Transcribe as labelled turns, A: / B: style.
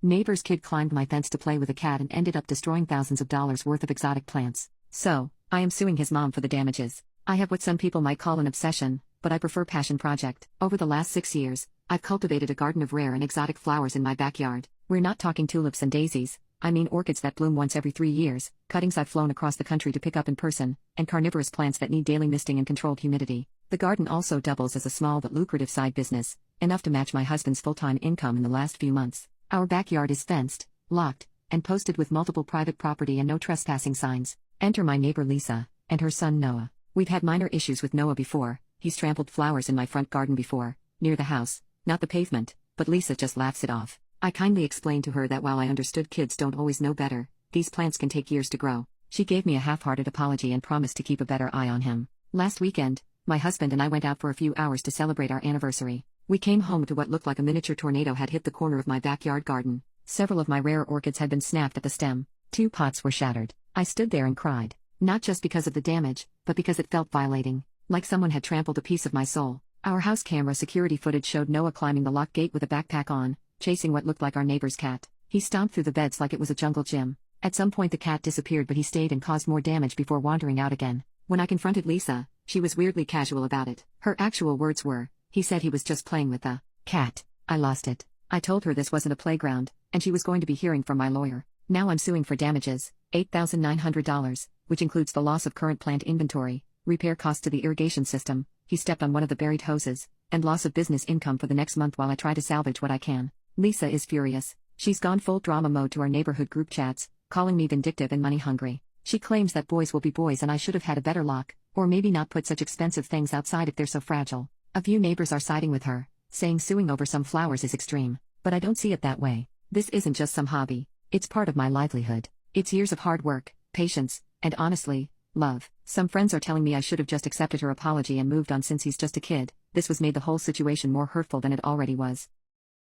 A: Neighbor's kid climbed my fence to play with a cat and ended up destroying thousands of dollars worth of exotic plants. So, I am suing his mom for the damages. I have what some people might call an obsession, but I prefer passion project. Over the last 6 years, I've cultivated a garden of rare and exotic flowers in my backyard. We're not talking tulips and daisies, I mean orchids that bloom once every 3 years, cuttings I've flown across the country to pick up in person, and carnivorous plants that need daily misting and controlled humidity. The garden also doubles as a small but lucrative side business, enough to match my husband's full-time income in the last few months. Our backyard is fenced, locked, and posted with multiple private property and no trespassing signs. Enter my neighbor Lisa, and her son Noah. We've had minor issues with Noah before. He's trampled flowers in my front garden before, near the house, not the pavement, but Lisa just laughs it off. I kindly explained to her that while I understood kids don't always know better, these plants can take years to grow. She gave me a half-hearted apology and promised to keep a better eye on him. Last weekend, my husband and I went out for a few hours to celebrate our anniversary. We came home to what looked like a miniature tornado had hit the corner of my backyard garden. Several of my rare orchids had been snapped at the stem. 2 pots were shattered. I stood there and cried. Not just because of the damage, but because it felt violating. Like someone had trampled a piece of my soul. Our house camera security footage showed Noah climbing the lock gate with a backpack on, chasing what looked like our neighbor's cat. He stomped through the beds like it was a jungle gym. At some point the cat disappeared, but he stayed and caused more damage before wandering out again. When I confronted Lisa, she was weirdly casual about it. Her actual words were, "He said he was just playing with the cat." I lost it. I told her this wasn't a playground, and she was going to be hearing from my lawyer. Now I'm suing for damages, $8,900, which includes the loss of current plant inventory, repair costs to the irrigation system, he stepped on one of the buried hoses, and loss of business income for the next month while I try to salvage what I can. Lisa is furious. She's gone full drama mode to our neighborhood group chats, calling me vindictive and money hungry. She claims that boys will be boys and I should have had a better lock, or maybe not put such expensive things outside if they're so fragile. A few neighbors are siding with her, saying suing over some flowers is extreme, but I don't see it that way. This isn't just some hobby, it's part of my livelihood. It's years of hard work, patience, and honestly, love. Some friends are telling me I should have just accepted her apology and moved on since he's just a kid. This was made the whole situation more hurtful than it already was.